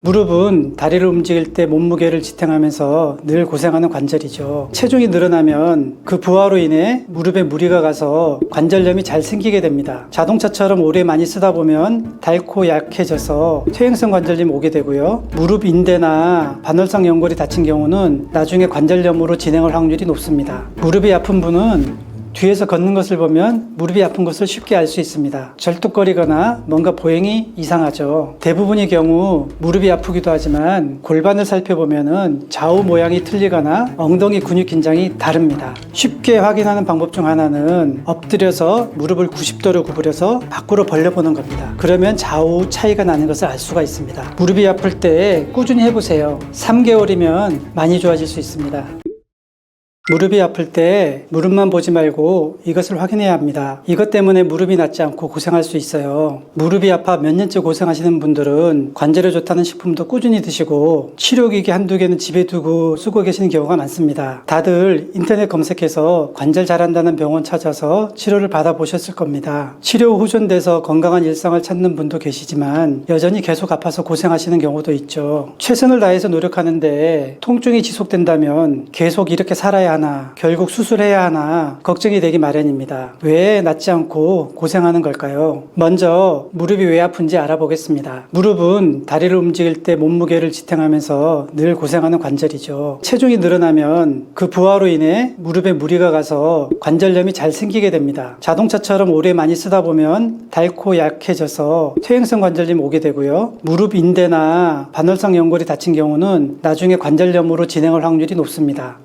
무릎은 다리를 움직일 때 몸무게를 지탱하면서 늘 고생하는 관절이죠. 체중이 늘어나면 그 부하로 인해 무릎에 무리가 가서 관절염이 잘 생기게 됩니다. 자동차처럼 오래 많이 쓰다 보면 닳고 약해져서 퇴행성 관절염이 오게 되고요. 무릎 인대나 반월성 연골이 다친 경우는 나중에 관절염으로 진행할 확률이 높습니다. 무릎이 아픈 분은 뒤에서 걷는 것을 보면 무릎이 아픈 것을 쉽게 알 수 있습니다. 절뚝거리거나 뭔가 보행이 이상하죠. 대부분의 경우 무릎이 아프기도 하지만 골반을 살펴보면 좌우 모양이 틀리거나 엉덩이 근육 긴장이 다릅니다. 쉽게 확인하는 방법 중 하나는 엎드려서 무릎을 90도로 구부려서 밖으로 벌려보는 겁니다. 그러면 좌우 차이가 나는 것을 알 수가 있습니다. 무릎이 아플 때 꾸준히 해보세요. 3개월이면 많이 좋아질 수 있습니다. 무릎이 아플 때 무릎만 보지 말고 이것을 확인해야 합니다. 이것 때문에 무릎이 낫지 않고 고생할 수 있어요. 무릎이 아파 몇 년째 고생하시는 분들은 관절에 좋다는 식품도 꾸준히 드시고 치료기기 한두 개는 집에 두고 쓰고 계시는 경우가 많습니다. 다들 인터넷 검색해서 관절 잘한다는 병원 찾아서 치료를 받아보셨을 겁니다. 치료 후전돼서 건강한 일상을 찾는 분도 계시지만 여전히 계속 아파서 고생하시는 경우도 있죠. 최선을 다해서 노력하는데 통증이 지속된다면 계속 이렇게 살아야 하나, 결국 수술해야 하나 걱정이 되기 마련입니다. 왜 낫지 않고 고생하는 걸까요? 먼저 무릎이 왜 아픈지 알아보겠습니다. 무릎은 다리를 움직일 때 몸무게를 지탱하면서 늘 고생하는 관절이죠. 체중이 늘어나면 그 부하로 인해 무릎에 무리가 가서 관절염이 잘 생기게 됩니다. 자동차처럼 오래 많이 쓰다 보면 닳고 약해져서 퇴행성 관절염이 오게 되고요. 무릎 인대나 반월성 연골이 다친 경우는 나중에 관절염으로 진행할 확률이 높습니다.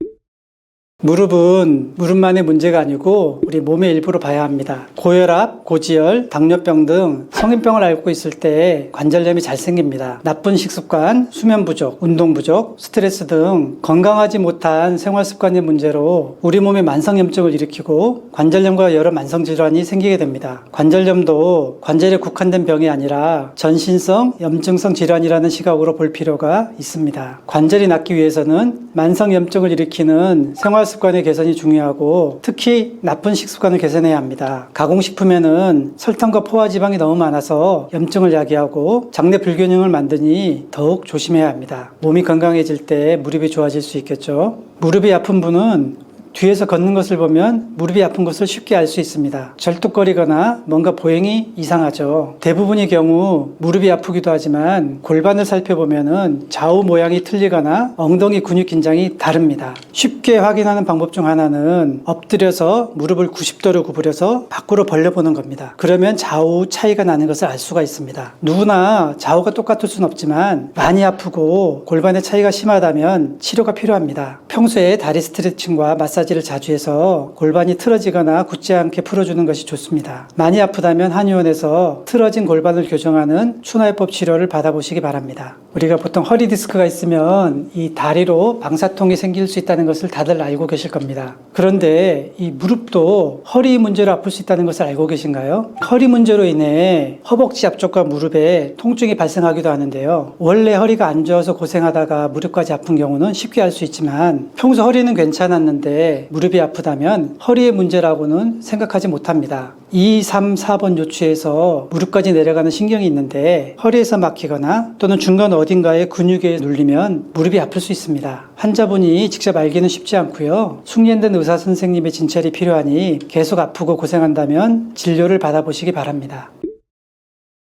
무릎은 무릎만의 문제가 아니고 우리 몸의 일부로 봐야 합니다. 고혈압, 고지혈, 당뇨병 등 성인병을 앓고 있을 때 관절염이 잘 생깁니다. 나쁜 식습관, 수면 부족, 운동 부족, 스트레스 등 건강하지 못한 생활 습관의 문제로 우리 몸에 만성염증을 일으키고 관절염과 여러 만성질환이 생기게 됩니다. 관절염도 관절에 국한된 병이 아니라 전신성 염증성 질환이라는 시각으로 볼 필요가 있습니다. 관절이 낫기 위해서는 만성염증을 일으키는 생활 습관의 개선이 중요하고 특히 나쁜 식습관을 개선해야 합니다. 가공식품에는 설탕과 포화지방이 너무 많아서 염증을 야기하고 장내 불균형을 만드니 더욱 조심해야 합니다. 몸이 건강해질 때 무릎이 좋아질 수 있겠죠. 무릎이 아픈 분은 뒤에서 걷는 것을 보면 무릎이 아픈 것을 쉽게 알 수 있습니다. 절뚝거리거나 뭔가 보행이 이상하죠. 대부분의 경우 무릎이 아프기도 하지만 골반을 살펴보면 좌우 모양이 틀리거나 엉덩이 근육 긴장이 다릅니다. 쉽게 확인하는 방법 중 하나는 엎드려서 무릎을 90도로 구부려서 밖으로 벌려보는 겁니다. 그러면 좌우 차이가 나는 것을 알 수가 있습니다. 누구나 좌우가 똑같을 수는 없지만 많이 아프고 골반의 차이가 심하다면 치료가 필요합니다. 평소에 다리 스트레칭과 마사지를 자주 해서 골반이 틀어지거나 굳지 않게 풀어주는 것이 좋습니다. 많이 아프다면 한의원에서 틀어진 골반을 교정하는 추나요법 치료를 받아보시기 바랍니다. 우리가 보통 허리 디스크가 있으면 이 다리로 방사통이 생길 수 있다는 것을 다들 알고 계실 겁니다. 그런데 이 무릎도 허리 문제로 아플 수 있다는 것을 알고 계신가요? 허리 문제로 인해 허벅지 앞쪽과 무릎에 통증이 발생하기도 하는데요. 원래 허리가 안 좋아서 고생하다가 무릎까지 아픈 경우는 쉽게 알 수 있지만 평소 허리는 괜찮았는데 무릎이 아프다면 허리의 문제라고는 생각하지 못합니다. 2, 3, 4번 요추에서 무릎까지 내려가는 신경이 있는데 허리에서 막히거나 또는 중간 어딘가에 근육에 눌리면 무릎이 아플 수 있습니다. 환자분이 직접 알기는 쉽지 않고요. 숙련된 의사 선생님의 진찰이 필요하니 계속 아프고 고생한다면 진료를 받아보시기 바랍니다.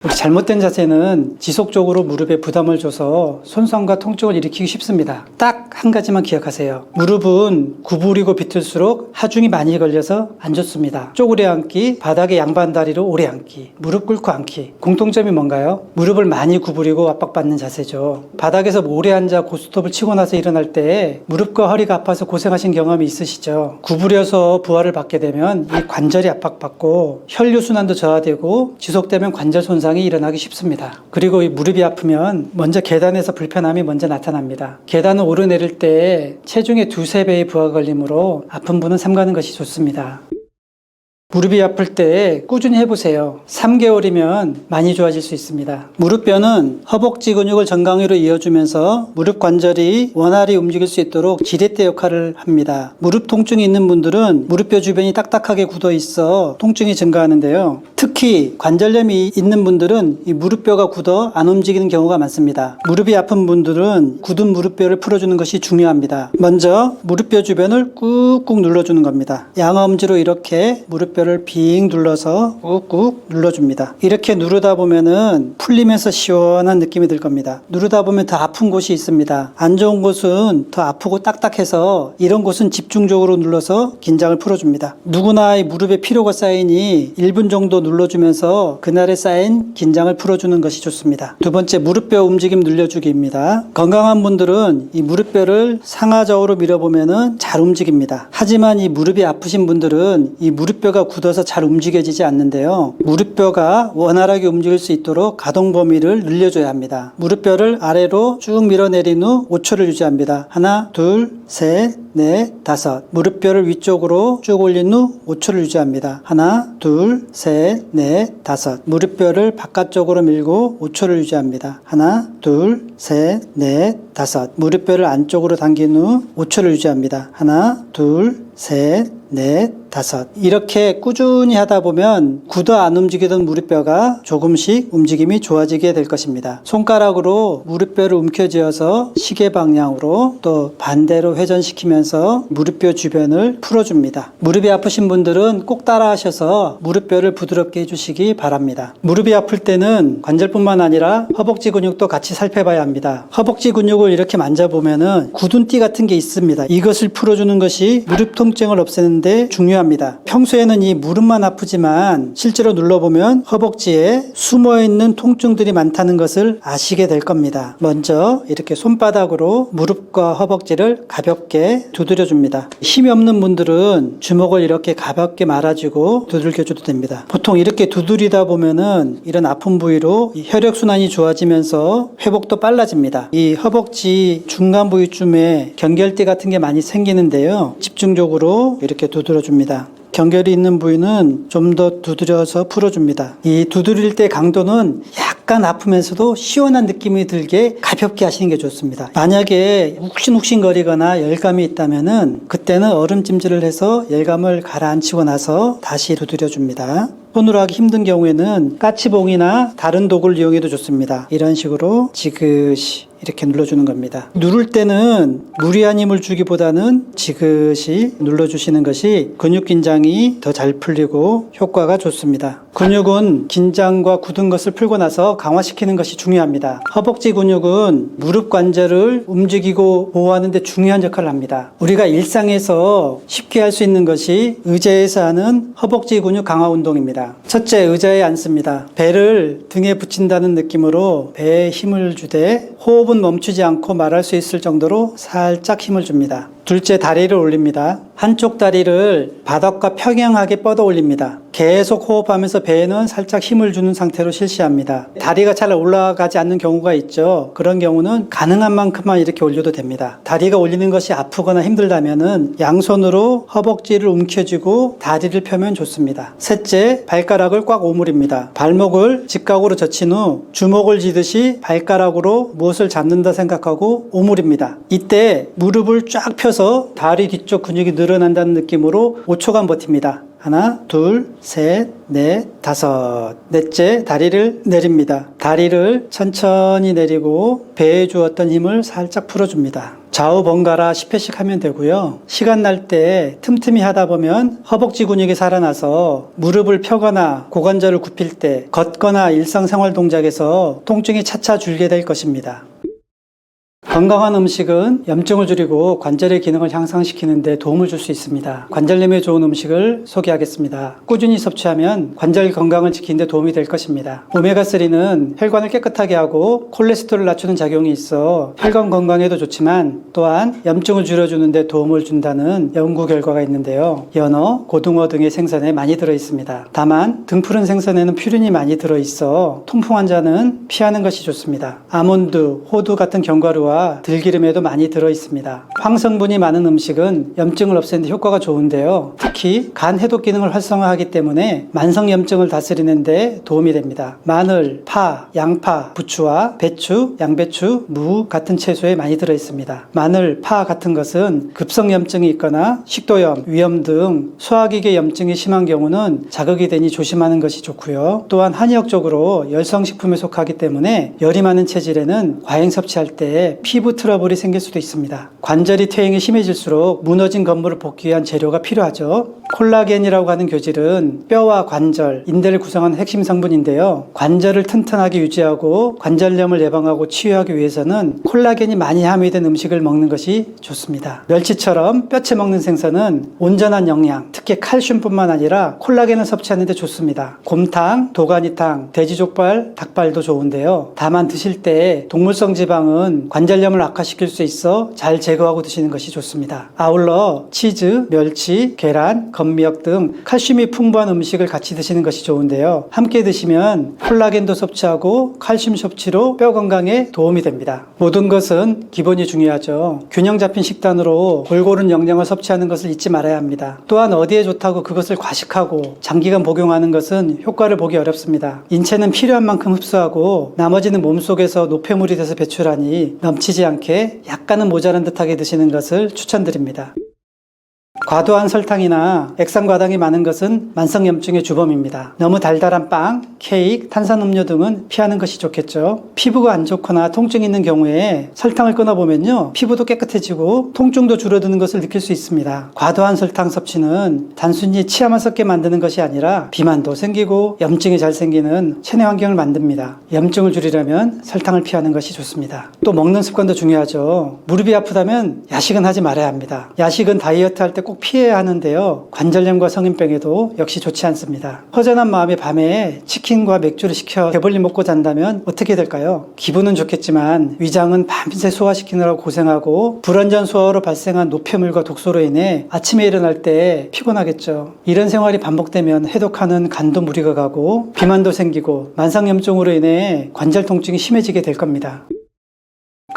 우리 잘못된 자세는 지속적으로 무릎에 부담을 줘서 손상과 통증을 일으키기 쉽습니다. 딱 한 가지만 기억하세요. 무릎은 구부리고 비틀수록 하중이 많이 걸려서 안 좋습니다. 쪼그려 앉기, 바닥에 양반 다리로 오래 앉기, 무릎 꿇고 앉기. 공통점이 뭔가요? 무릎을 많이 구부리고 압박받는 자세죠. 바닥에서 오래 앉아 고스톱을 치고 나서 일어날 때 무릎과 허리가 아파서 고생하신 경험이 있으시죠? 구부려서 부하를 받게 되면 이 관절이 압박받고 혈류순환도 저하되고 지속되면 관절 손상이 일어나기 쉽습니다. 그리고 이 무릎이 아프면 먼저 계단에서 불편함이 먼저 나타납니다. 계단을 오르내릴 때 체중의 2~3배의 부하가 걸리므로 아픈 분은 삼가는 것이 좋습니다. 무릎이 아플 때 꾸준히 해보세요. 3개월이면 많이 좋아질 수 있습니다. 무릎뼈는 허벅지 근육을 정강이로 이어주면서 무릎 관절이 원활히 움직일 수 있도록 지렛대 역할을 합니다. 무릎 통증이 있는 분들은 무릎뼈 주변이 딱딱하게 굳어 있어 통증이 증가하는데요. 특히 관절염이 있는 분들은 이 무릎뼈가 굳어 안 움직이는 경우가 많습니다. 무릎이 아픈 분들은 굳은 무릎뼈를 풀어주는 것이 중요합니다. 먼저 무릎뼈 주변을 꾹꾹 눌러주는 겁니다. 양엄지로 이렇게 무릎뼈를 빙 눌러서 꾹꾹 눌러줍니다. 이렇게 누르다 보면은 풀리면서 시원한 느낌이 들 겁니다. 누르다 보면 더 아픈 곳이 있습니다. 안 좋은 곳은 더 아프고 딱딱해서 이런 곳은 집중적으로 눌러서 긴장을 풀어줍니다. 누구나 이 무릎에 피로가 쌓이니 1분 정도 눌러주면서 그날에 쌓인 긴장을 풀어주는 것이 좋습니다. 두 번째, 무릎뼈 움직임 늘려주기입니다. 건강한 분들은 이 무릎뼈를 상하좌우로 밀어보면은 잘 움직입니다. 하지만 이 무릎이 아프신 분들은 이 무릎뼈가 굳어서 잘 움직여지지 않는데요. 무릎뼈가 원활하게 움직일 수 있도록 가동 범위를 늘려줘야 합니다. 무릎뼈를 아래로 쭉 밀어내린 후 5초를 유지합니다. 하나, 둘, 셋, 넷, 다섯. 무릎뼈를 위쪽으로 쭉 올린 후 5초를 유지합니다. 하나, 둘, 셋, 넷, 다섯. 무릎뼈를 바깥쪽으로 밀고 5초를 유지합니다. 하나, 둘, 셋, 넷, 다섯. 무릎뼈를 안쪽으로 당긴 후 5초를 유지합니다. 하나, 둘, 셋, 넷, 다섯. 이렇게 꾸준히 하다 보면 굳어 안 움직이던 무릎뼈가 조금씩 움직임이 좋아지게 될 것입니다. 손가락으로 무릎뼈를 움켜쥐어서 시계 방향으로 또 반대로 회전시키면서 무릎뼈 주변을 풀어줍니다. 무릎이 아프신 분들은 꼭 따라 하셔서 무릎뼈를 부드럽게 해주시기 바랍니다. 무릎이 아플 때는 관절뿐만 아니라 허벅지 근육도 같이 살펴봐야 합니다. 허벅지 근육을 이렇게 만져보면은 굳은 띠 같은 게 있습니다. 이것을 풀어주는 것이 무릎 통증을 없애는데 중요합니다. 평소에는 이 무릎만 아프지만 실제로 눌러보면 허벅지에 숨어있는 통증들이 많다는 것을 아시게 될 겁니다. 먼저 이렇게 손바닥으로 무릎과 허벅지를 가볍게 두드려 줍니다. 힘이 없는 분들은 주먹을 이렇게 가볍게 말아주고 두들겨 줘도 됩니다. 보통 이렇게 두드리다 보면은 이런 아픈 부위로 혈액순환이 좋아지면서 회복도 빨라집니다. 이 허벅지 중간 부위쯤에 경결대 같은 게 많이 생기는데요. 집중적으로 이렇게 두드려 줍니다. 경결이 있는 부위는 좀 더 두드려서 풀어줍니다. 이 두드릴 때 강도는 약간 아프면서도 시원한 느낌이 들게 가볍게 하시는 게 좋습니다. 만약에 욱신욱신거리거나 열감이 있다면은 그때는 얼음찜질을 해서 열감을 가라앉히고 나서 다시 두드려줍니다. 손으로 하기 힘든 경우에는 까치봉이나 다른 도구를 이용해도 좋습니다. 이런 식으로 지그시 이렇게 눌러주는 겁니다. 누를 때는 무리한 힘을 주기보다는 지그시 눌러주시는 것이 근육 긴장이 더 잘 풀리고 효과가 좋습니다. 근육은 긴장과 굳은 것을 풀고 나서 강화시키는 것이 중요합니다. 허벅지 근육은 무릎 관절을 움직이고 보호하는 데 중요한 역할을 합니다. 우리가 일상에서 쉽게 할 수 있는 것이 의자에서 하는 허벅지 근육 강화 운동입니다. 첫째, 의자에 앉습니다. 배를 등에 붙인다는 느낌으로 배에 힘을 주되 호흡은 멈추지 않고 말할 수 있을 정도로 살짝 힘을 줍니다. 둘째, 다리를 올립니다. 한쪽 다리를 바닥과 평행하게 뻗어 올립니다. 계속 호흡하면서 배에는 살짝 힘을 주는 상태로 실시합니다. 다리가 잘 올라가지 않는 경우가 있죠. 그런 경우는 가능한 만큼만 이렇게 올려도 됩니다. 다리가 올리는 것이 아프거나 힘들다면은 양손으로 허벅지를 움켜쥐고 다리를 펴면 좋습니다. 셋째, 발가락을 꽉 오므립니다. 발목을 직각으로 젖힌 후 주먹을 쥐듯이 발가락으로 무엇을 잡는다 생각하고 오므립니다. 이때 무릎을 쫙 펴서 다리 뒤쪽 근육이 늘어난다는 느낌으로 5초간 버팁니다. 하나, 둘, 셋, 넷, 다섯. 넷째, 다리를 내립니다. 다리를 천천히 내리고 배에 주었던 힘을 살짝 풀어줍니다. 좌우 번갈아 10회씩 하면 되고요. 시간 날 때 틈틈이 하다 보면 허벅지 근육이 살아나서 무릎을 펴거나 고관절을 굽힐 때 걷거나 일상생활 동작에서 통증이 차차 줄게 될 것입니다. 건강한 음식은 염증을 줄이고 관절의 기능을 향상시키는 데 도움을 줄 수 있습니다. 관절염에 좋은 음식을 소개하겠습니다. 꾸준히 섭취하면 관절 건강을 지키는 데 도움이 될 것입니다. 오메가3는 혈관을 깨끗하게 하고 콜레스테롤을 낮추는 작용이 있어 혈관 건강에도 좋지만 또한 염증을 줄여주는 데 도움을 준다는 연구 결과가 있는데요. 연어, 고등어 등의 생선에 많이 들어있습니다. 다만 등푸른 생선에는 퓨린이 많이 들어있어 통풍 환자는 피하는 것이 좋습니다. 아몬드, 호두 같은 견과류와 황성분과 들기름에도 많이 들어 있습니다. 황성분이 많은 음식은 염증을 없애는 데 효과가 좋은데요. 특히 간 해독 기능을 활성화하기 때문에 만성염증을 다스리는 데 도움이 됩니다. 마늘, 파, 양파, 부추와 배추, 양배추, 무 같은 채소에 많이 들어 있습니다. 마늘, 파 같은 것은 급성염증이 있거나 식도염, 위염 등 소화기계 염증이 심한 경우는 자극이 되니 조심하는 것이 좋고요. 또한 한의학적으로 열성식품에 속하기 때문에 열이 많은 체질에는 과잉 섭취할 때 피부 트러블이 생길 수도 있습니다. 관절이 퇴행이 심해질수록 무너진 건물을 복귀 위한 재료가 필요하죠. 콜라겐이라고 하는 교질은 뼈와 관절, 인대를 구성하는 핵심 성분인데요. 관절을 튼튼하게 유지하고 관절염을 예방하고 치유하기 위해서는 콜라겐이 많이 함유된 음식을 먹는 것이 좋습니다. 멸치처럼 뼈채 먹는 생선은 온전한 영양, 특히 칼슘뿐만 아니라 콜라겐을 섭취하는 데 좋습니다. 곰탕, 도가니탕, 돼지족발, 닭발도 좋은데요. 다만 드실 때 동물성 지방은 관절염을 악화시킬 수 있어 잘 제거하고 드시는 것이 좋습니다. 아울러 치즈, 멸치, 계란, 건미역 등 칼슘이 풍부한 음식을 같이 드시는 것이 좋은데요. 함께 드시면 콜라겐도 섭취하고 칼슘 섭취로 뼈 건강에 도움이 됩니다. 모든 것은 기본이 중요하죠. 균형 잡힌 식단으로 골고루 영양을 섭취하는 것을 잊지 말아야 합니다. 또한 어디에 좋다고 그것을 과식하고 장기간 복용하는 것은 효과를 보기 어렵습니다. 인체는 필요한 만큼 흡수하고 나머지는 몸속에서 노폐물이 돼서 배출하니 넘치지 않게 약간은 모자란 듯하게 드시는 것을 추천드립니다. 과도한 설탕이나 액상과당이 많은 것은 만성염증의 주범입니다. 너무 달달한 빵, 케이크, 탄산음료 등은 피하는 것이 좋겠죠. 피부가 안 좋거나 통증이 있는 경우에 설탕을 끊어보면요, 피부도 깨끗해지고 통증도 줄어드는 것을 느낄 수 있습니다. 과도한 설탕 섭취는 단순히 치아만 썩게 만드는 것이 아니라 비만도 생기고 염증이 잘 생기는 체내 환경을 만듭니다. 염증을 줄이려면 설탕을 피하는 것이 좋습니다. 또 먹는 습관도 중요하죠. 무릎이 아프다면 야식은 하지 말아야 합니다. 야식은 다이어트 할 때 꼭 피해야 하는데요. 관절염과 성인병에도 역시 좋지 않습니다. 허전한 마음에 밤에 치킨과 맥주를 시켜 배불리 먹고 잔다면 어떻게 될까요? 기분은 좋겠지만 위장은 밤새 소화시키느라고 고생하고 불완전 소화로 발생한 노폐물과 독소로 인해 아침에 일어날 때 피곤하겠죠. 이런 생활이 반복되면 해독하는 간도 무리가 가고 비만도 생기고 만성염증으로 인해 관절 통증이 심해지게 될 겁니다.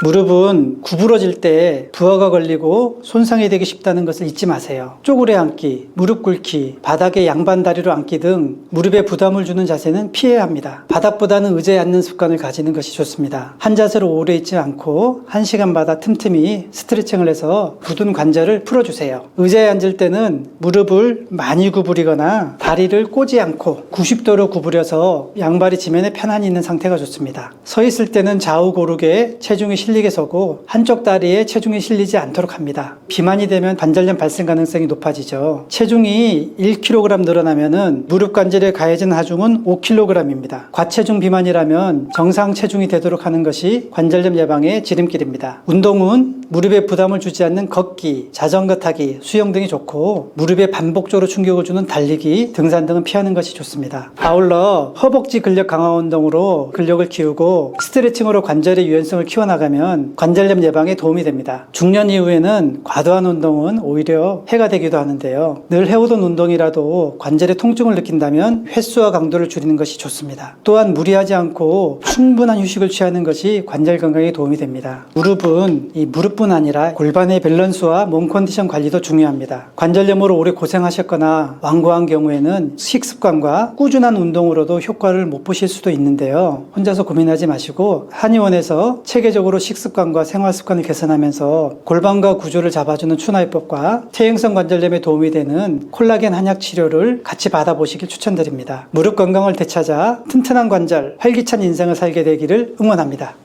무릎은 구부러질 때 부하가 걸리고 손상이 되기 쉽다는 것을 잊지 마세요. 쪼그려 앉기, 무릎 꿇기, 바닥에 양반 다리로 앉기 등 무릎에 부담을 주는 자세는 피해야 합니다. 바닥보다는 의자에 앉는 습관을 가지는 것이 좋습니다. 한 자세로 오래 있지 않고 1시간마다 틈틈이 스트레칭을 해서 굳은 관절을 풀어주세요. 의자에 앉을 때는 무릎을 많이 구부리거나 다리를 꼬지 않고 90도로 구부려서 양발이 지면에 편안히 있는 상태가 좋습니다. 서 있을 때는 좌우 고르게 체중이 실리게 서고 한쪽 다리에 체중이 실리지 않도록 합니다. 비만이 되면 관절염 발생 가능성이 높아지죠. 체중이 1kg 늘어나면은 무릎 관절에 가해진 하중은 5kg입니다. 과체중 비만이라면 정상 체중이 되도록 하는 것이 관절염 예방의 지름길입니다. 운동은 무릎에 부담을 주지 않는 걷기, 자전거 타기, 수영 등이 좋고 무릎에 반복적으로 충격을 주는 달리기, 등산 등은 피하는 것이 좋습니다. 아울러 허벅지 근력 강화 운동으로 근력을 키우고 스트레칭으로 관절의 유연성을 키워나가면 관절염 예방에 도움이 됩니다. 중년 이후에는 과도한 운동은 오히려 해가 되기도 하는데요. 늘 해오던 운동이라도 관절에 통증을 느낀다면 횟수와 강도를 줄이는 것이 좋습니다. 또한 무리하지 않고 충분한 휴식을 취하는 것이 관절 건강에 도움이 됩니다. 무릎은 이 무릎뿐 아니라 골반의 밸런스와 몸 컨디션 관리도 중요합니다. 관절염으로 오래 고생하셨거나 완고한 경우에는 식습관과 꾸준한 운동으로도 효과를 못 보실 수도 있는데요. 혼자서 고민하지 마시고 한의원에서 체계적으로 식습관과 생활습관을 개선하면서 골반과 구조를 잡아주는 추나요법과 퇴행성 관절염에 도움이 되는 콜라겐 한약 치료를 같이 받아보시길 추천드립니다. 무릎 건강을 되찾아 튼튼한 관절, 활기찬 인생을 살게 되기를 응원합니다.